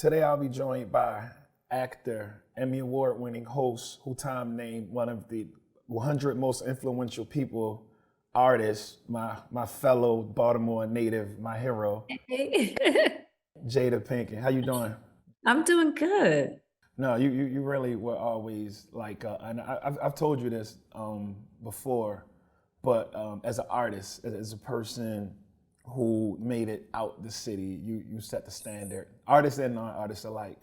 Today I'll be joined by actor, Emmy Award winning host, who Time named one of the 100 most influential people, artists, my fellow Baltimore native, my hero, Hey. Jada Pinkett. How you doing? I'm doing good. No, you really were always like, and I've told you this before, but as an artist, as a person who made it out the city, you set the standard, artists and non-artists alike.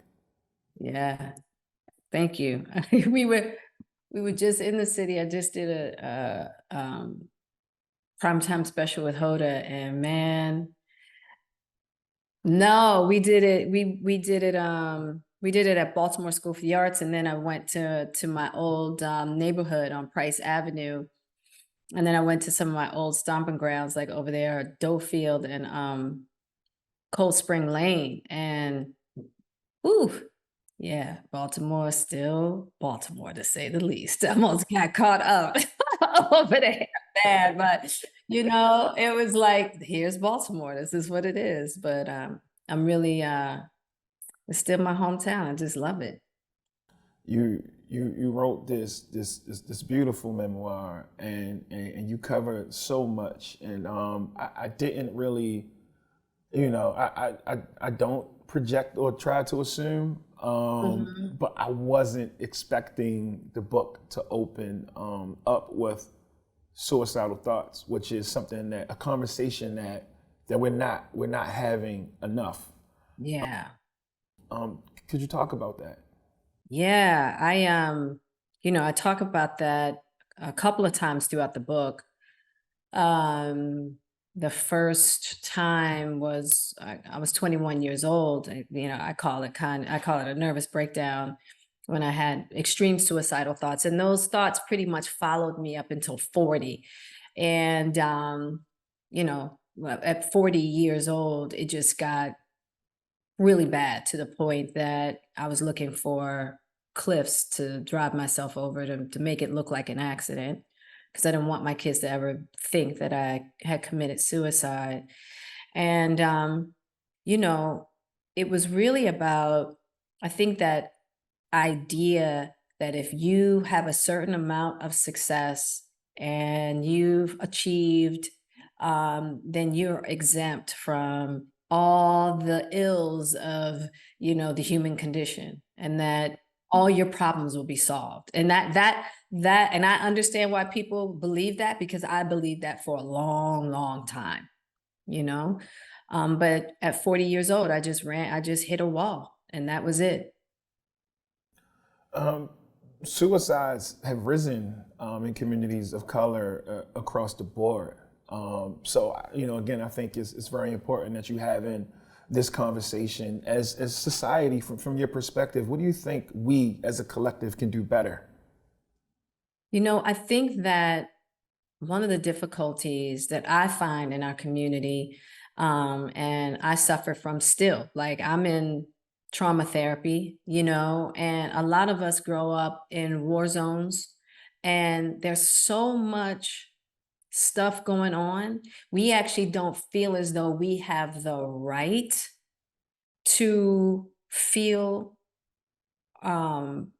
Yeah, thank you. We were just in the city. I just did a primetime special with Hoda, and man, no, we did it. We did it at Baltimore School for the Arts, and then I went to my old neighborhood on Price Avenue, and then I went to some of my old stomping grounds, like over there, Doefield and Cold Spring Lane, and ooh, yeah, Baltimore still Baltimore to say the least. I almost got caught up over there bad, but it was like, here's Baltimore. This is what it is. But I'm really it's still my hometown. I just love it. You wrote this beautiful memoir, and you covered so much, and I didn't really, I don't project or try to assume, Mhm. but I wasn't expecting the book to open up with suicidal thoughts, which is something, that a conversation that we're not having enough. Yeah. Could you talk about that? Yeah. I talk about that a couple of times throughout the book. Um, the first time was I was 21 years old. I call it a nervous breakdown when I had extreme suicidal thoughts, and those thoughts pretty much followed me up until 40. And at 40 years old, it just got really bad to the point that I was looking for cliffs to drive myself over to make it look like an accident, because I didn't want my kids to ever think that I had committed suicide. And, you know, it was really about, I think, that idea that if you have a certain amount of success and you've achieved, then you're exempt from all the ills of, the human condition, and that all your problems will be solved. And and I understand why people believe that, because I believed that for a long, long time, you know. But at 40 years old, I just hit a wall, and that was it. Um, Suicides have risen in communities of color across the board. Again, I think it's very important that you having this conversation as society. From your perspective, what do you think we as a collective can do better? I think that one of the difficulties that I find in our community, and I suffer from still, like, I'm in trauma therapy, and a lot of us grow up in war zones, and there's so much stuff going on. We actually don't feel as though we have the right to feel um,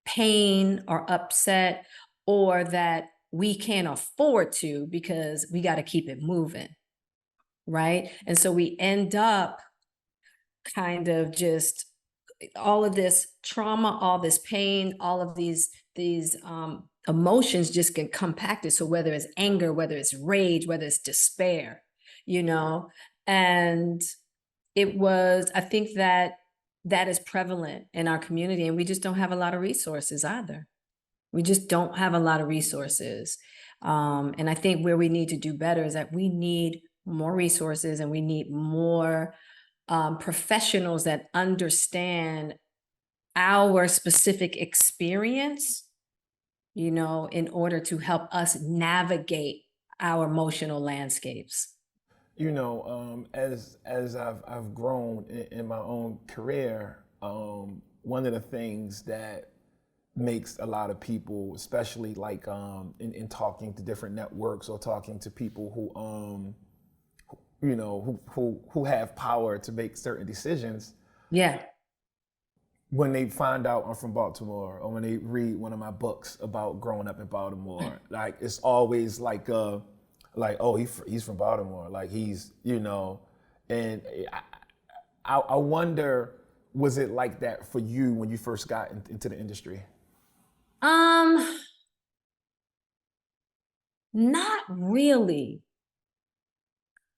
pain or upset, or that we can't afford to, because we got to keep it moving, right? And so we end up kind of just all of this trauma, all this pain, all of these emotions just get compacted. So whether it's anger, whether it's rage, whether it's despair, you know, and I think that that is prevalent in our community, and we just don't have a lot of resources either. We just don't have a lot of resources. And I think where we need to do better is that we need more resources, and we need more professionals that understand our specific experience, in order to help us navigate our emotional landscapes. As I've grown in my own career, one of the things that makes a lot of people, especially like in talking to different networks or talking to people who have power to make certain decisions, Yeah. When they find out I'm from Baltimore, or when they read one of my books about growing up in Baltimore, like it's always like oh he's from Baltimore, like he's and I wonder, was it like that for you when you first got into the industry? Um, Not really.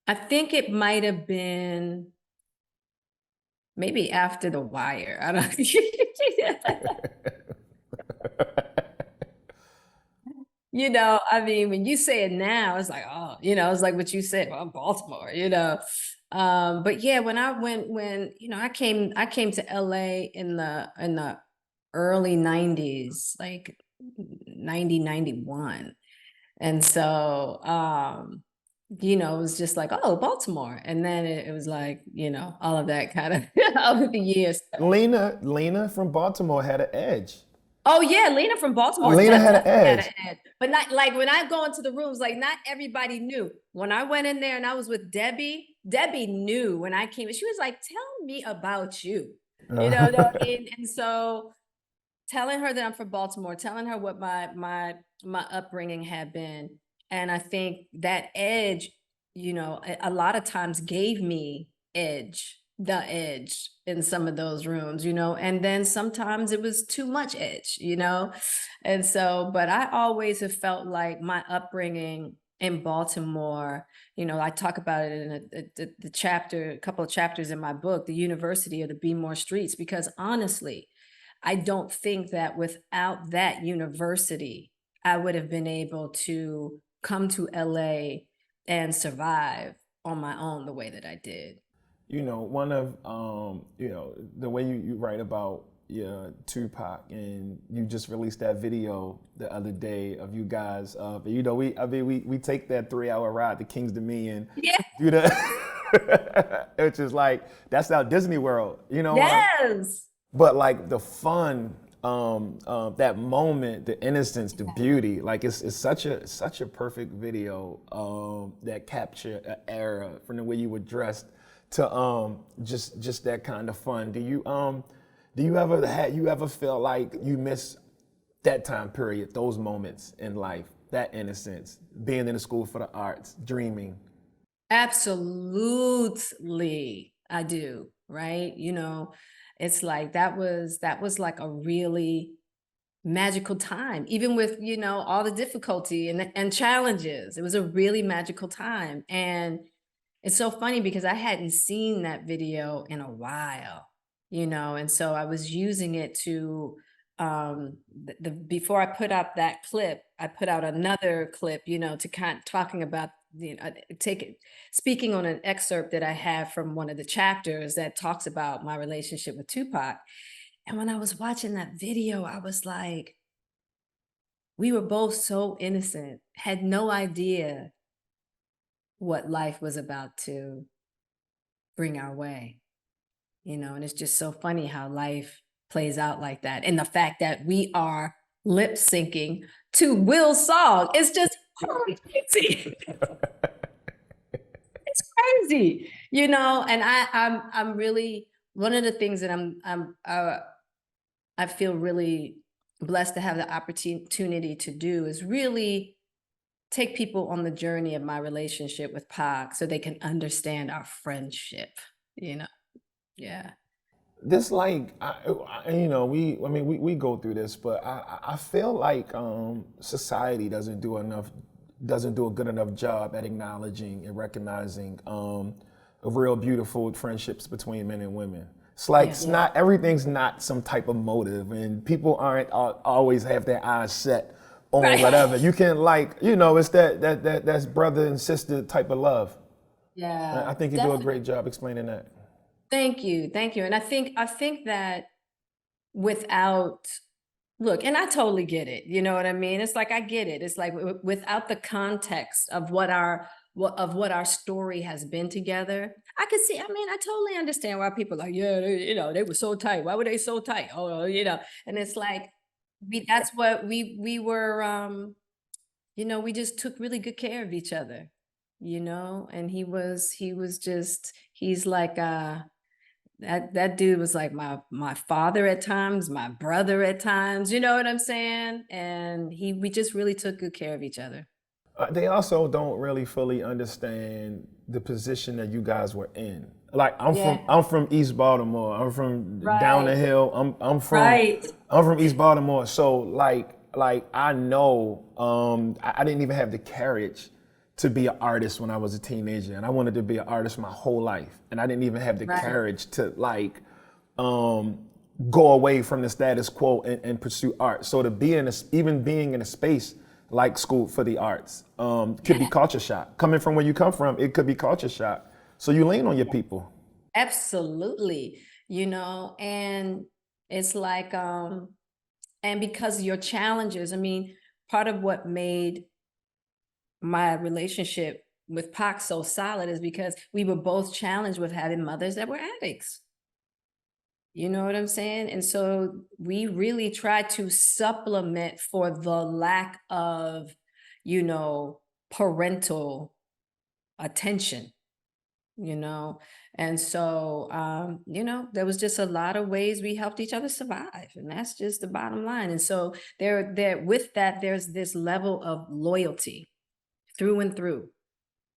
I think it might have been maybe after The Wire. I don't I mean, when you say it now, it's like, oh, it's like what you said, well, Baltimore. But yeah, I came to LA in the early 90s, like 91. And so, it was just like, oh, Baltimore. And then it was like, all of that kind of over the years. Lena from Baltimore had an edge. Oh yeah, Lena from Baltimore Lena had an definitely had edge. an edge. But not like when I go into the rooms, like not everybody knew. When I went in there and I was with Debbie, Debbie knew when I came. She was like, "Tell me about you." And so telling her that I'm from Baltimore, telling her what my upbringing had been, and I think that edge, a lot of times gave me the edge in some of those rooms, and then sometimes it was too much edge. And so, but I always have felt like my upbringing in Baltimore, I talk about it in the chapter, a couple of chapters in my book, The University of the Be More Streets, because honestly, I don't think that without that university, I would have been able to come to LA and survive on my own the way that I did. One of the way you write about Tupac, and you just released that video the other day of you guys. We take that 3 hour ride to King's Dominion, Yeah. do the, which is like that's our Disney World, Yes. But like the fun, that moment, the innocence, the beauty, like it's such a perfect video that capture an era from the way you were dressed to just that kind of fun. Do you ever feel like you miss that time period, those moments in life, that innocence, being in the school for the arts, dreaming? Absolutely. I do, right? It's like that was like a really magical time, even with, all the difficulty and challenges. It was a really magical time. And it's so funny because I hadn't seen that video in a while, and so I was using it to before I put out that clip, I put out another clip, to kind of talking about take it speaking on an excerpt that I have from one of the chapters that talks about my relationship with Tupac. And when I was watching that video, I was like, we were both so innocent, had no idea what life was about to bring our way, and it's just so funny how life plays out like that. And the fact that we are lip syncing to Will's song is just crazy. It's crazy, and I'm really, one of the things that I feel really blessed to have the opportunity to do is really take people on the journey of my relationship with Pac so they can understand our friendship, you know. Yeah. This like we go through this, but I feel like society doesn't do a good enough job at acknowledging and recognizing real beautiful friendships between men and women. It's like it's not everything's not some type of motive, and people aren't always have their eyes set on whatever. You can it's that's brother and sister type of love. Yeah. I think you do a great job explaining that. Thank you. Thank you. And I think that without, look, and I totally get it. You know what I mean? It's like I get it. It's like without the context of what our story has been together, I could see. I mean, I totally understand why people are like, yeah, they were so tight. Why were they so tight? Oh. And it's like that's what we were. We just took really good care of each other. And he's like That dude was like my father at times, my brother at times, you know what I'm saying? And we just really took good care of each other. They also don't really fully understand the position that you guys were in. Like Yeah. I'm from East Baltimore. I'm from down the Right. hill. Right. I'm from East Baltimore. So like I know I didn't even have the courage to be an artist when I was a teenager, and I wanted to be an artist my whole life, and I didn't even have the Right. courage to like um, go away from the status quo and pursue art. So to be in even being in a space like School for the Arts could be Yeah. culture shock. Coming from where you come from, it could be culture shock. So you lean on your people. Absolutely. And it's like and because of your challenges, I mean, part of what made my relationship with Pac so solid is because we were both challenged with having mothers that were addicts. You know what I'm saying? And so we really tried to supplement for the lack of, you know, parental attention, you know? And so, there was just a lot of ways we helped each other survive. And that's just the bottom line. And so with that, there's this level of loyalty through and through,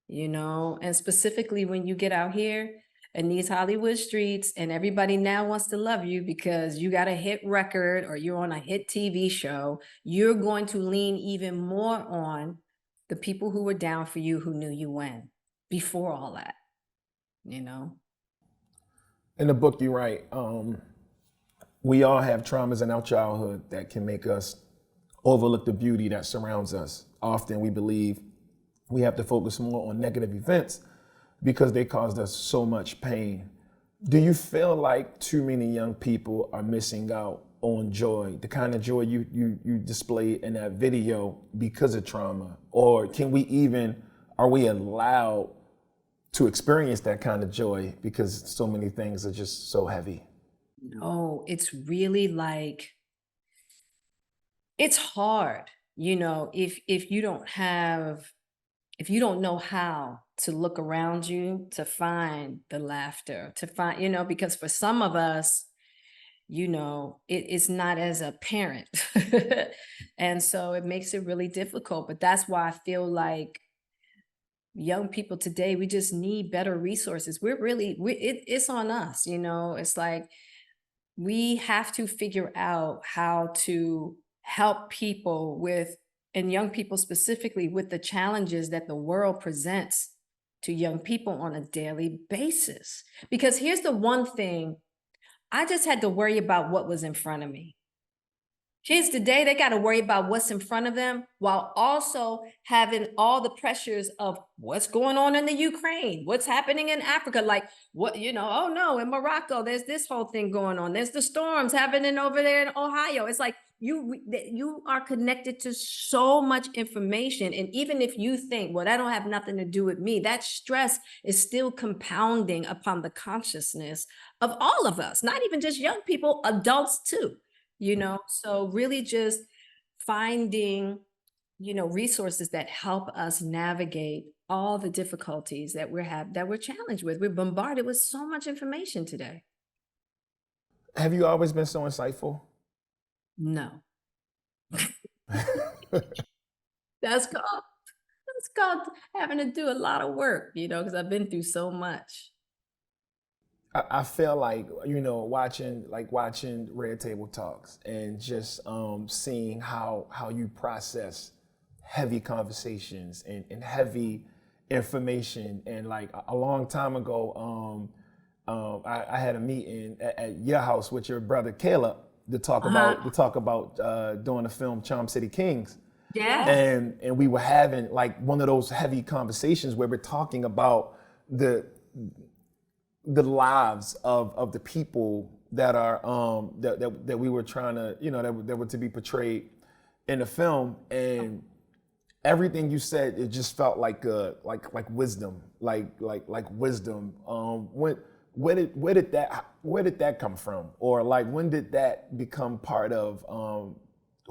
and specifically when you get out here in these Hollywood streets and everybody now wants to love you because you got a hit record or you're on a hit TV show, you're going to lean even more on the people who were down for you, who knew you when, before all that, you know? In the book you write, we all have traumas in our childhood that can make us overlook the beauty that surrounds us. Often we believe we have to focus more on negative events because they caused us so much pain. Do you feel like too many young people are missing out on joy, the kind of joy you displayed in that video because of trauma? Or are we allowed to experience that kind of joy because so many things are just so heavy? No, it's really like, it's hard, if you don't know how to look around you to find the laughter, to find, because for some of us, it's not as a parent. And so it makes it really difficult. But that's why I feel like young people today, we just need better resources. It's on us, it's like we have to figure out how to help people and young people specifically, with the challenges that the world presents to young people on a daily basis. Because here's the one thing, I just had to worry about what was in front of me. Kids today, they got to worry about what's in front of them while also having all the pressures of what's going on in the Ukraine, what's happening in Africa. Like, oh no, in Morocco, there's this whole thing going on. There's the storms happening over there in Ohio. It's like you are connected to so much information. And even if you think, well, that don't have nothing to do with me, that stress is still compounding upon the consciousness of all of us, not even just young people, adults too. So really just finding, resources that help us navigate all the difficulties that we're challenged with. We're bombarded with so much information today. Have you always been so insightful? No. That's called having to do a lot of work, because I've been through so much. I feel like watching Red Table Talks and just seeing how you process heavy conversations and heavy information. And like a long time ago, I had a meeting at your house with your brother Caleb to talk about doing the film Charm City Kings. Yeah. And we were having like one of those heavy conversations where we're talking about the lives of the people that are that we were trying to, that were to be portrayed in the film. And everything you said, it just felt like wisdom, like wisdom. Where did that come from? Or like when did that become part of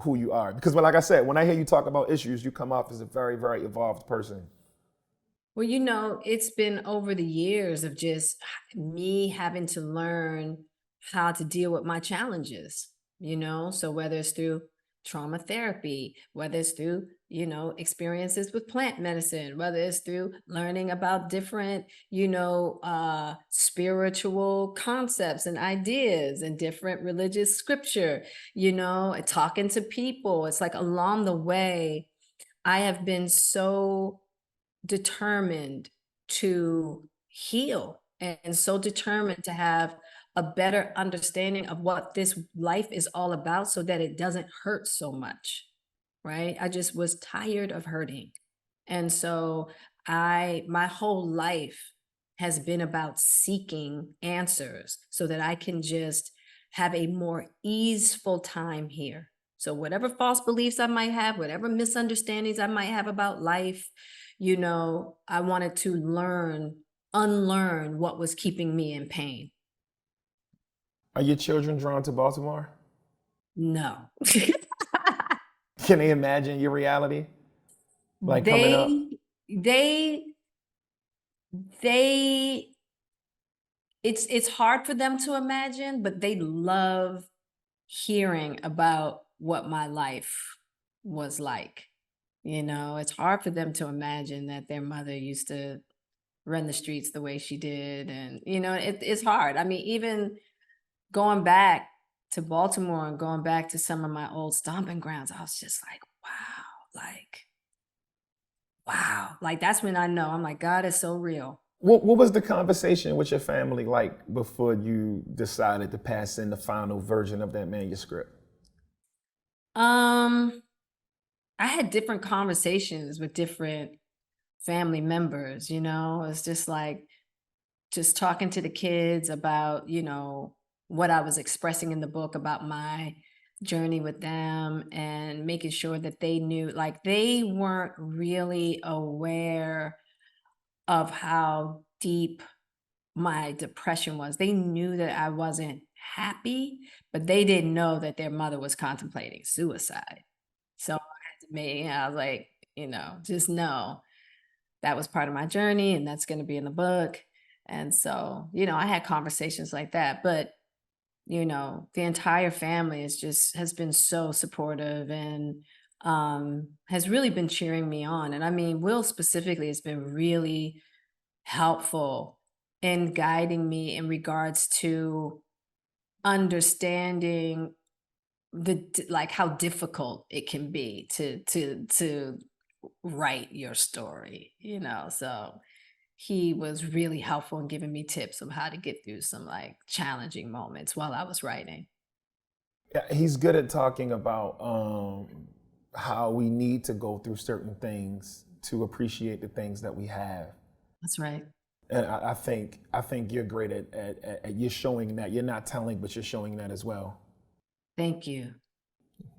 who you are? Because like I said, when I hear you talk about issues, you come off as a very, very evolved person. Well, it's been over the years of just me having to learn how to deal with my challenges, So whether it's through trauma therapy, whether it's through, experiences with plant medicine, whether it's through learning about different, spiritual concepts and ideas and different religious scripture, and talking to people. It's like along the way, I have been so determined to heal and so determined to have a better understanding of what this life is all about so that it doesn't hurt so much, right? I just was tired of hurting. And so my whole life has been about seeking answers so that I can just have a more easeful time here. So whatever false beliefs I might have, whatever misunderstandings I might have about life, I wanted to unlearn what was keeping me in pain. Are your children drawn to Baltimore? No. Can they imagine your reality? Like coming up? They they they it's hard for them to imagine, but they love hearing about what my life was like. It's hard for them to imagine that their mother used to run the streets the way she did. And, it's hard. I mean, even going back to Baltimore and going back to some of my old stomping grounds, I was just like, wow. Like that's when I know I'm like, God is so real. What was the conversation with your family like before you decided to pass in the final version of that manuscript? Um, I had different conversations with different family members, It's just like just talking to the kids about, what I was expressing in the book about my journey with them and making sure that they knew, like they weren't really aware of how deep my depression was. They knew that I wasn't happy, but they didn't know that their mother was contemplating suicide. So I had to make, I was like, just know that was part of my journey and that's going to be in the book. And so, I had conversations like that, but the entire family has been so supportive and has really been cheering me on. And I mean, Will specifically has been really helpful in guiding me in regards to understanding like how difficult it can be to write your story, so he was really helpful in giving me tips of how to get through some like challenging moments while I was writing. Yeah, he's good at talking about how we need to go through certain things to appreciate the things that we have. That's right. And I think you're great at you're showing that. You're not telling, but you're showing that as well. Thank you.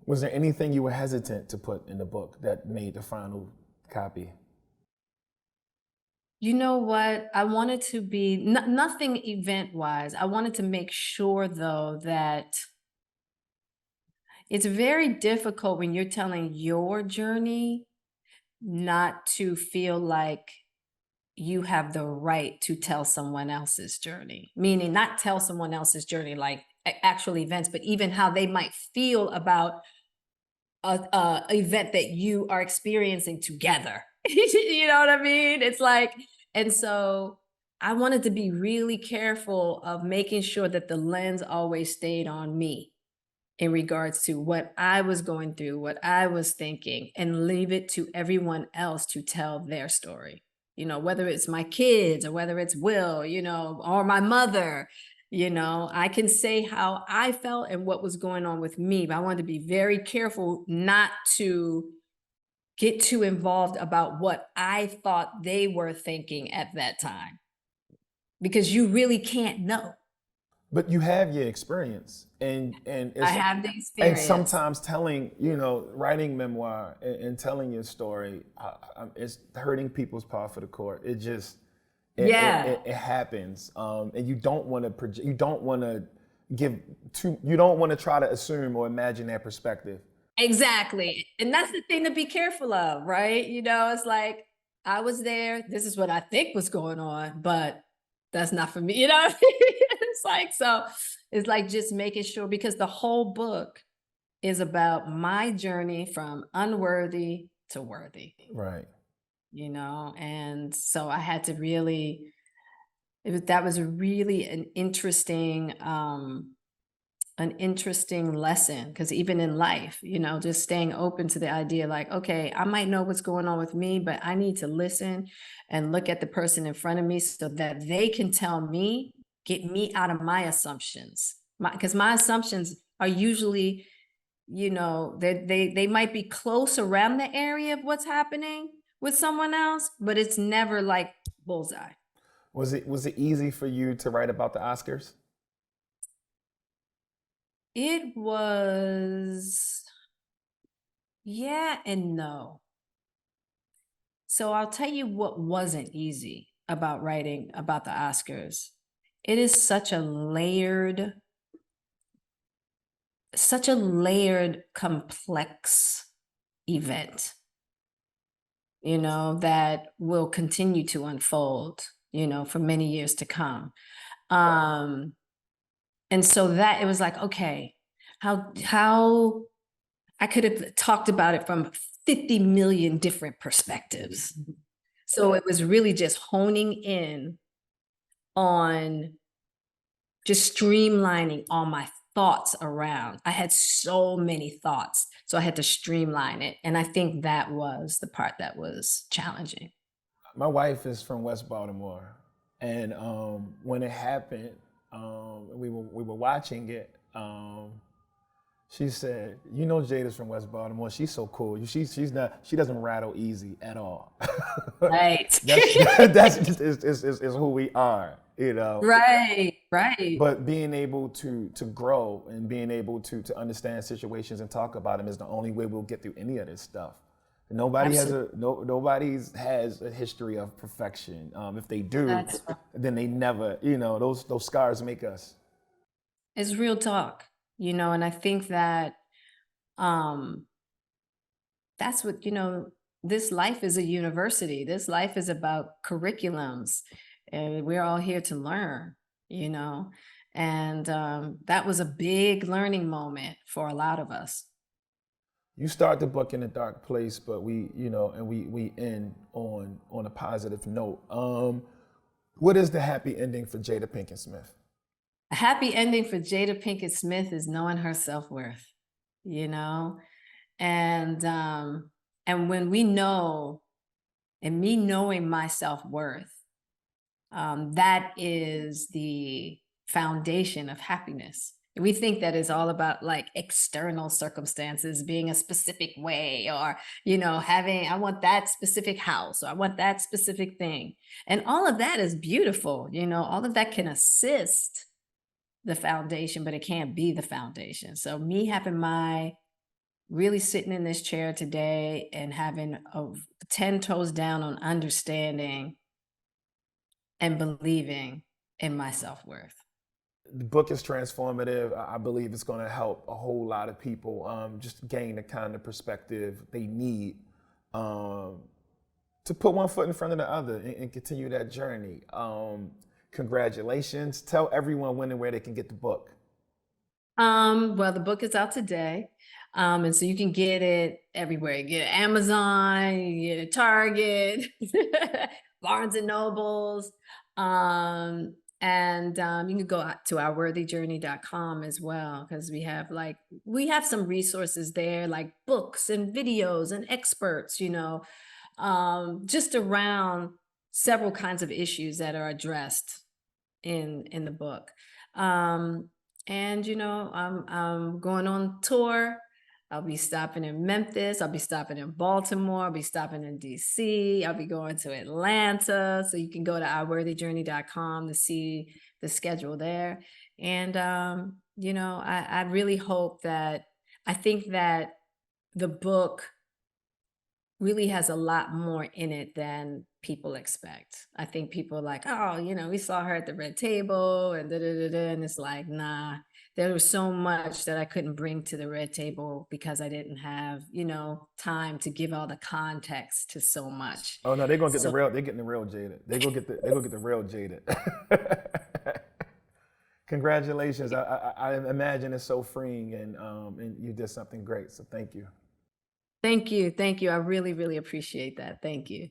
Was there anything you were hesitant to put in the book that made the final copy? You know what? I wanted to be nothing event wise. I wanted to make sure though that it's very difficult when you're telling your journey not to feel like you have the right to tell someone else's journey, meaning not tell someone else's journey like actual events, but even how they might feel about a event that you are experiencing together. You know what I mean? It's like, and so I wanted to be really careful of making sure that the lens always stayed on me in regards to what I was going through, what I was thinking, and leave it to everyone else to tell their story. Whether it's my kids or whether it's Will, or my mother, I can say how I felt and what was going on with me, but I wanted to be very careful not to get too involved about what I thought they were thinking at that time, because you really can't know. But you have your experience, and I it's have the and experience. sometimes telling, writing memoir and telling your story, it's hurting people's paw for the court. It just Yeah. it happens, and you don't want to you don't want to give too, you don't want to try to assume or imagine their perspective. Exactly. And that's the thing to be careful of, right? It's like I was there. This is what I think was going on, but that's not for me. You know what I mean? It's like, so it's like just making sure, because the whole book is about my journey from unworthy to worthy, Right. and so I had to really, that was really an interesting lesson, because even in life, just staying open to the idea, like, okay, I might know what's going on with me, but I need to listen and look at the person in front of me so that they can tell me, get me out of my assumptions. Because my assumptions are usually, they might be close around the area of what's happening with someone else, but it's never like bullseye. Was it easy for you to write about the Oscars? It was, yeah and no. So I'll tell you what wasn't easy about writing about the Oscars. It is such a layered, complex event, that will continue to unfold, for many years to come. And so that it was like, okay, how I could have talked about it from 50 million different perspectives. So it was really just honing in on just streamlining all my thoughts around. I had so many thoughts, so I had to streamline it. And I think that was the part that was challenging. My wife is from West Baltimore, and when it happened, we were watching it. She said, "You know, Jada's from West Baltimore. She's so cool. She doesn't rattle easy at all. Right. That's just is who we are, Right. But being able to grow and being able to understand situations and talk about them is the only way we'll get through any of this stuff. Nobody has a history of perfection. If they do, That's right. then they never. Those scars make us. It's real talk, and I think that um that's what, this life is a university. This life is about curriculums, and we're all here to learn, you know. And that was a big learning moment for a lot of us. You start the book in a dark place, but we end on a positive note. What is the happy ending for Jada Pinkett Smith? A happy ending for Jada Pinkett Smith is knowing her self-worth, you know? And when we know, and me knowing my self-worth, that is the foundation of happiness. We think that is all about like external circumstances being a specific way, or, I want that specific house, or I want that specific thing. And all of that is beautiful, all of that can assist the foundation, but it can't be the foundation. So me having really sitting in this chair today and having 10 toes down on understanding and believing in my self-worth. The book is transformative. I believe it's going to help a whole lot of people just gain the kind of perspective they need to put one foot in front of the other and continue that journey. Congratulations. Tell everyone when and where they can get the book. Well, the book is out today. And so you can get it everywhere. You get it at Amazon, you get it at Target, Barnes and Nobles. And you can go out to ourworthyjourney.com as well, because we have some resources there, like books and videos and experts, just around several kinds of issues that are addressed in the book. And I'm going on tour. I'll be stopping in Memphis. I'll be stopping in Baltimore. I'll be stopping in DC. I'll be going to Atlanta. So you can go to ourworthyjourney.com to see the schedule there. And, I really hope I think that the book really has a lot more in it than people expect. I think people are like, oh, we saw her at the red table and da da da da. And it's like, nah, there was so much that I couldn't bring to the red table because I didn't have, time to give all the context to so much. Oh no, they're gonna get the So real. They're getting the real Jada. They gonna get the real Jada. Congratulations. I imagine it's so freeing, and you did something great. So thank you. thank you. Thank you. I really, really appreciate that. Thank you.